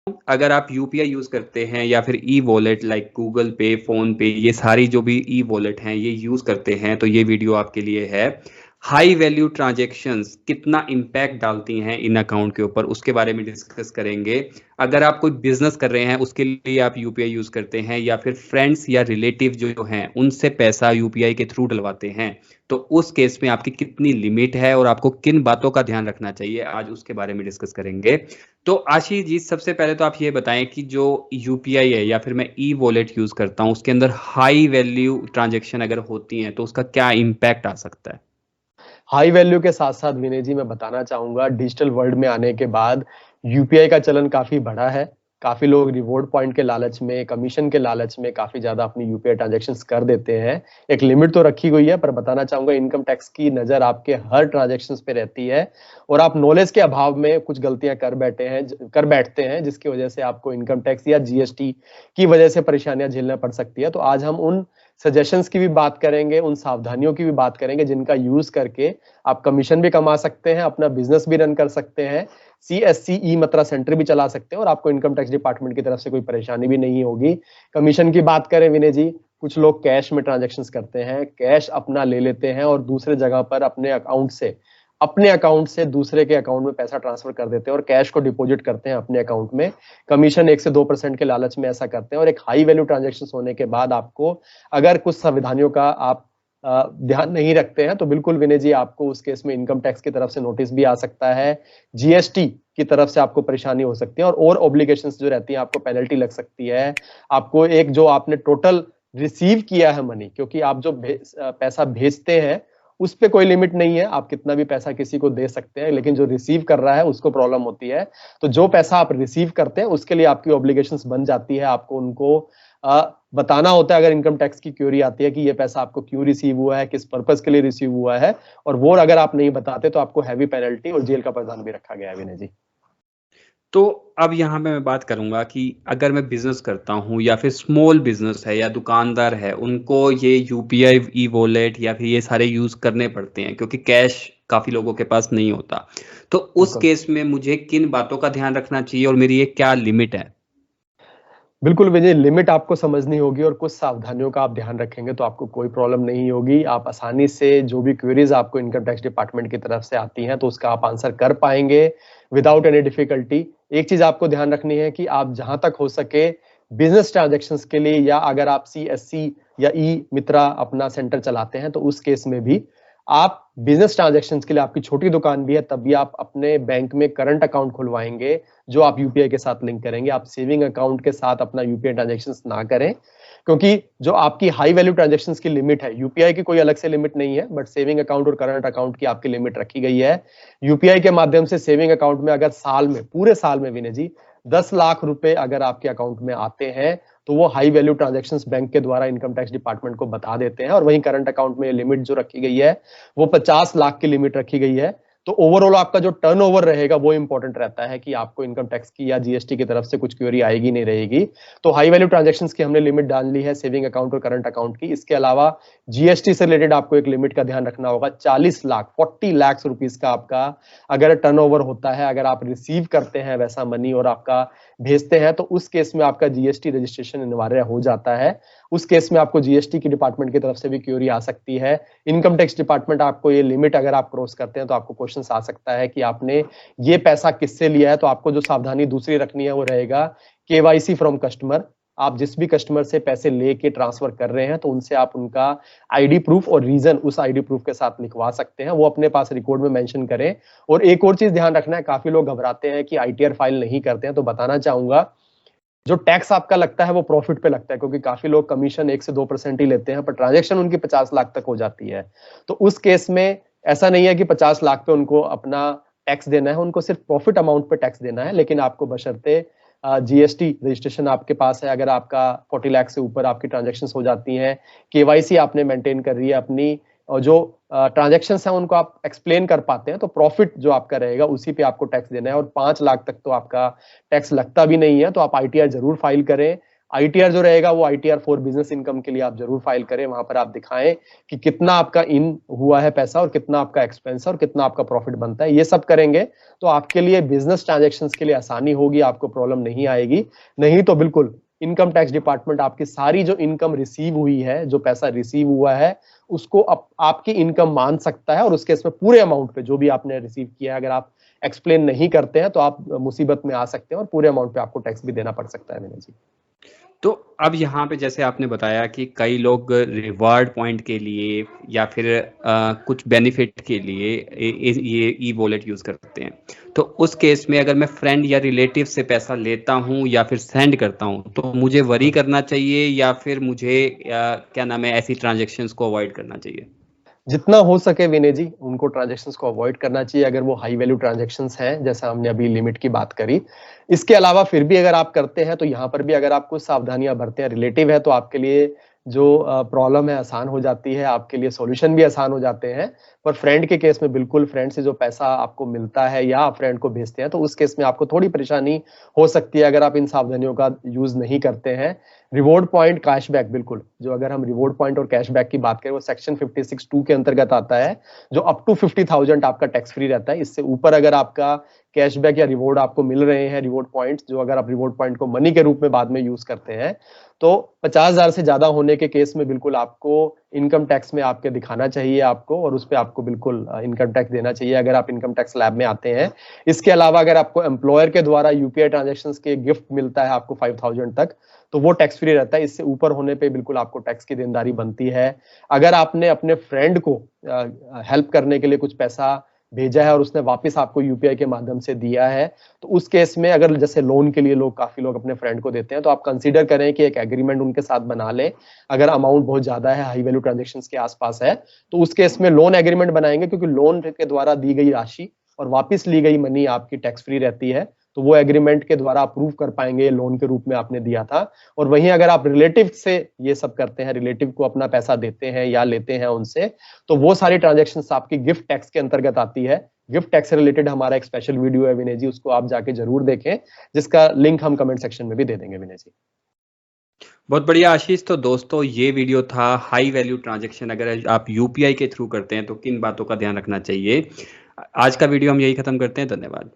अगर आप UPI use करते हैं या फिर ई वॉलेट लाइक गूगल पे, फोन पे, ये सारी जो भी ई वॉलेट हैं ये यूज करते हैं, तो ये वीडियो आपके लिए है। हाई वैल्यू ट्रांजैक्शंस कितना इम्पैक्ट डालती हैं इन अकाउंट के ऊपर, उसके बारे में डिस्कस करेंगे। अगर आप कोई बिजनेस कर रहे हैं उसके लिए आप यूपीआई यूज करते हैं, या फिर फ्रेंड्स या रिलेटिव जो हैं उनसे पैसा यूपीआई के थ्रू डलवाते हैं, तो उस केस में आपकी कितनी लिमिट है और आपको किन बातों का ध्यान रखना चाहिए, आज उसके बारे में डिस्कस करेंगे। तो आशीष जी, सबसे पहले तो आप ये बताएं कि जो यूपीआई है या फिर मैं ई वॉलेट यूज करता हूँ उसके अंदर हाई वैल्यू ट्रांजैक्शन अगर होती हैं तो उसका क्या इम्पैक्ट आ सकता है। हाई वैल्यू के साथ साथ विनय जी मैं बताना चाहूंगा, डिजिटल वर्ल्ड में आने के बाद यूपीआई का चलन काफी बढ़ा है। काफी लोग रिवॉर्ड पॉइंट के लालच में, कमीशन के लालच में काफी ज्यादा अपनी यूपीआई ट्रांजैक्शंस कर देते हैं। एक लिमिट तो रखी गई है, पर बताना चाहूंगा इनकम टैक्स की नजर आपके हर ट्रांजैक्शंस पे रहती है और आप नॉलेज के अभाव में कुछ गलतियां कर बैठते हैं, जिसकी वजह से आपको इनकम टैक्स या जीएसटी की वजह से परेशानियां झेलना पड़ सकती है। तो आज हम उन सजेशंस की भी बात करेंगे, उन सावधानियों की भी बात करेंगे जिनका यूज करके आप कमीशन भी कमा सकते हैं, अपना बिजनेस भी रन कर सकते हैं, सीएससी ई मित्रा सेंटर भी चला सकते हैं और आपको इनकम टैक्स डिपार्टमेंट की तरफ से कोई परेशानी भी नहीं होगी। कमीशन की बात करें विनय जी, कुछ लोग कैश में ट्रांजैक्शंस करते हैं, कैश अपना ले लेते हैं और दूसरे जगह पर अपने अकाउंट से दूसरे के अकाउंट में पैसा ट्रांसफर कर देते हैं और कैश को डिपॉजिट करते हैं अपने अकाउंट में। कमीशन 1 से 2% के लालच में ऐसा करते हैं और एक हाई वैल्यू ट्रांजैक्शंस होने के बाद आपको अगर कुछ सावधानियों का आप ध्यान नहीं रखते हैं तो बिल्कुल विनय जी आपको उस केस में इनकम टैक्स की तरफ से नोटिस भी आ सकता है, जीएसटी की तरफ से आपको परेशानी हो सकती है और ऑब्लिगेशंस जो रहती हैं आपको पेनल्टी लग सकती है। आपको एक जो आपने टोटल रिसीव किया है मनी, क्योंकि आप जो पैसा भेजते हैं उस पे कोई लिमिट नहीं है, आप कितना भी पैसा किसी को दे सकते हैं, लेकिन जो रिसीव कर रहा है उसको प्रॉब्लम होती है। तो जो पैसा आप रिसीव करते हैं उसके लिए आपकी ऑब्लिगेशंस बन जाती है, आपको उनको बताना होता है अगर इनकम टैक्स की क्यूरी आती है कि ये पैसा आपको क्यों रिसीव हुआ है, किस पर्पस के लिए रिसीव हुआ है, और वो अगर आप नहीं बताते तो आपको हैवी पेनल्टी और जेल का प्रावधान भी रखा गया है विनय जी। तो अब यहाँ पे मैं बात करूंगा कि अगर मैं बिजनेस करता हूँ या फिर स्मॉल बिजनेस है या दुकानदार है, उनको ये यूपीआई, ई वॉलेट या फिर ये सारे यूज करने पड़ते हैं क्योंकि कैश काफी लोगों के पास नहीं होता। तो उस बिल्कुल केस में मुझे किन बातों का ध्यान रखना चाहिए और मेरी ये क्या लिमिट है। बिल्कुल विजय, लिमिट आपको समझनी होगी और कुछ सावधानियों का आप ध्यान रखेंगे तो आपको कोई प्रॉब्लम नहीं होगी। आप आसानी से जो भी क्वेरीज आपको इनकम टैक्स डिपार्टमेंट की तरफ से आती हैं तो उसका आप आंसर कर पाएंगे विदाउट एनी डिफिकल्टी। एक चीज आपको ध्यान रखनी है कि आप जहां तक हो सके बिजनेस ट्रांजेक्शन्स के लिए, या अगर आप सीएससी या ई मित्रा अपना सेंटर चलाते हैं तो उस केस में भी आप बिजनेस ट्रांजेक्शन्स के लिए, आपकी छोटी दुकान भी है तब भी आप अपने बैंक में करंट अकाउंट खुलवाएंगे जो आप यूपीआई के साथ लिंक करेंगे। आप सेविंग अकाउंट के साथ अपना यूपीआई ट्रांजैक्शंस ना करें, क्योंकि जो आपकी हाई वैल्यू ट्रांजैक्शंस की लिमिट है, यूपीआई की कोई अलग से लिमिट नहीं है, बट सेविंग अकाउंट और करंट अकाउंट की आपकी लिमिट रखी गई है। यूपीआई के माध्यम से सेविंग अकाउंट में अगर पूरे साल में विनय जी 10 लाख रुपए अगर आपके अकाउंट में आते हैं तो वो हाई वैल्यू ट्रांजैक्शंस बैंक के द्वारा इनकम टैक्स डिपार्टमेंट को बता देते हैं। और वहीं करंट अकाउंट में लिमिट जो रखी गई है वो 50 लाख की लिमिट रखी गई है। तो ओवरऑल आपका जो टर्नओवर रहेगा वो इंपॉर्टेंट रहता है कि आपको इनकम टैक्स की या जीएसटी की तरफ से कुछ क्वेरी आएगी नहीं रहेगी। तो हाई वैल्यू ट्रांजैक्शंस की हमने लिमिट डाल ली है सेविंग अकाउंट और करंट अकाउंट की। इसके अलावा जीएसटी से रिलेटेड आपको एक लिमिट का ध्यान रखना होगा, 40 लाख 40 लाख रुपीस का आपका अगर टर्नओवर होता है, अगर आप रिसीव करते हैं वैसा मनी और आपका भेजते हैं, तो उस केस में आपका जीएसटी रजिस्ट्रेशन अनिवार्य हो जाता है। उस केस में आपको जीएसटी की डिपार्टमेंट की तरफ से भी क्वेरी आ सकती है। इनकम टैक्स डिपार्टमेंट आपको ये लिमिट अगर आप क्रॉस करते हैं तो आपको क्वेश्चन आ सकता है कि आपने ये पैसा किससे लिया है। तो आपको जो सावधानी दूसरी रखनी है वो रहेगा केवाईसी फ्रॉम कस्टमर। आप जिस भी कस्टमर से पैसे लेके ट्रांसफर कर रहे हैं तो उनसे आप उनका आईडी प्रूफ और रीजन उस आईडी प्रूफ के साथ लिखवा सकते हैं, वो अपने पास रिकॉर्ड में मेंशन करें। और एक और चीज ध्यान रखना है, काफी लोग घबराते हैं कि आईटीआर फाइल नहीं करते हैं, तो बताना चाहूंगा जो टैक्स आपका लगता है वो प्रॉफिट पे लगता है, क्योंकि काफी लोग कमीशन 1 से 2% ही लेते हैं पर ट्रांजैक्शन उनकी 50 लाख तक हो जाती है। तो उस केस में ऐसा नहीं है कि 50 लाख पे उनको अपना टैक्स देना है, उनको सिर्फ प्रॉफिट अमाउंट पे टैक्स देना है। लेकिन आपको बशर्ते जीएसटी रजिस्ट्रेशन आपके पास है, अगर आपका 40 लाख से ऊपर आपकी ट्रांजेक्शन हो जाती हैं, केवाईसी आपने मेंटेन कर रही है अपनी, और जो ट्रांजेक्शन है उनको आप एक्सप्लेन कर पाते हैं, तो प्रॉफिट जो आपका रहेगा उसी पे आपको टैक्स देना है। और 5 लाख तक तो आपका टैक्स लगता भी नहीं है। तो आप आईटीआर जरूर फाइल करें। ITR जो रहेगा वो ITR फॉर बिजनेस इनकम के लिए आप जरूर फाइल करें। वहां पर आप दिखाएं कि कितना आपका इन हुआ है पैसा और कितना आपका एक्सपेंस है और कितना आपका प्रॉफिट बनता है। ये सब करेंगे तो आपके लिए बिजनेस ट्रांजेक्शन्स के लिए आसानी होगी, आपको प्रॉब्लम नहीं आएगी। नहीं तो बिल्कुल इनकम टैक्स डिपार्टमेंट आपकी सारी जो इनकम रिसीव हुई है, जो पैसा रिसीव हुआ है, उसको आपकी इनकम मान सकता है और उसके इसमें पूरे अमाउंट पे जो भी आपने रिसीव किया है, अगर आप एक्सप्लेन नहीं करते हैं तो आप मुसीबत में आ सकते हैं और पूरे अमाउंट पे आपको टैक्स भी देना पड़ सकता है विनय जी। तो अब यहाँ पे जैसे आपने बताया कि कई लोग रिवार्ड पॉइंट के लिए या फिर कुछ बेनिफिट के लिए ये ई वॉलेट यूज करते हैं, तो उस केस में अगर मैं फ्रेंड या रिलेटिव से पैसा लेता हूँ या फिर सेंड करता हूँ तो मुझे वरी करना चाहिए या फिर मुझे क्या नाम है ऐसी ट्रांजेक्शन्स को अवॉइड करना चाहिए? जितना हो सके विनय जी उनको ट्रांजैक्शंस को अवॉइड करना चाहिए अगर वो हाई वैल्यू ट्रांजैक्शंस हैं, जैसा हमने अभी लिमिट की बात करी। इसके अलावा फिर भी अगर आप करते हैं तो यहाँ पर भी अगर आप कुछ सावधानियां बरते हैं, रिलेटिव है तो आपके लिए जो प्रॉब्लम है आसान हो जाती है, आपके लिए सॉल्यूशन भी आसान हो जाते हैं। पर फ्रेंड के केस में बिल्कुल फ्रेंड से जो पैसा आपको मिलता है या आप फ्रेंड को भेजते हैं तो उस केस में आपको थोड़ी परेशानी हो सकती है अगर आप इन सावधानियों का यूज नहीं करते हैं। रिवॉर्ड पॉइंट, कैशबैक, बिल्कुल जो अगर हम रिवॉर्ड पॉइंट और कैशबैक की बात करें वो सेक्शन 56(2) के अंतर्गत आता है, जो अप टू 50,000 आपका टैक्स फ्री रहता है। इससे ऊपर अगर आपका कैशबैक या रिवॉर्ड आपको मिल रहे हैं, रिवॉर्ड पॉइंट्स, जो अगर आप रिवॉर्ड पॉइंट को मनी के रूप में बाद में यूज करते हैं, तो 50,000 से ज्यादा होने के केस में बिल्कुल आपको इनकम टैक्स में आपके दिखाना चाहिए आपको, और उस पर आपको बिल्कुल इनकम टैक्स देना चाहिए अगर आप इनकम टैक्स लैब में आते हैं। इसके अलावा अगर आपको एम्प्लॉयर के द्वारा यूपीआई ट्रांजेक्शन्स के गिफ्ट मिलता है आपको 5,000 तक, तो वो टैक्स फ्री रहता है। इससे ऊपर होने पे बिल्कुल आपको टैक्स की देनदारी बनती है। अगर आपने अपने फ्रेंड को हेल्प करने के लिए कुछ पैसा भेजा है और उसने वापस आपको यूपीआई के माध्यम से दिया है, तो उस केस में अगर जैसे लोन के लिए लोग काफी लोग अपने फ्रेंड को देते हैं, तो आप कंसीडर करें कि एक एग्रीमेंट उनके साथ बना लें। अगर अमाउंट बहुत ज्यादा है, हाई वैल्यू ट्रांजेक्शन्स के आसपास है, तो उस केस में लोन एग्रीमेंट बनाएंगे, क्योंकि लोन के द्वारा दी गई राशि और वापस ली गई मनी आपकी टैक्स फ्री रहती है। तो वो एग्रीमेंट के द्वारा अप्रूव कर पाएंगे लोन के रूप में आपने दिया था। और वहीं अगर आप रिलेटिव से ये सब करते हैं, रिलेटिव को अपना पैसा देते हैं या लेते हैं उनसे, तो वो सारी ट्रांजेक्शन्स आपकी गिफ्ट टैक्स के अंतर्गत आती है। गिफ्ट टैक्स से रिलेटेड हमारा एक स्पेशल वीडियो है विनय जी, उसको आप जाके जरूर देखें, जिसका लिंक हम कमेंट सेक्शन में भी दे देंगे विनय जी। बहुत बढ़िया आशीष। तो दोस्तों ये वीडियो था हाई वैल्यू ट्रांजैक्शन अगर आप यूपीआई के थ्रू करते हैं तो किन बातों का ध्यान रखना चाहिए। आज का वीडियो हम यही खत्म करते हैं। धन्यवाद।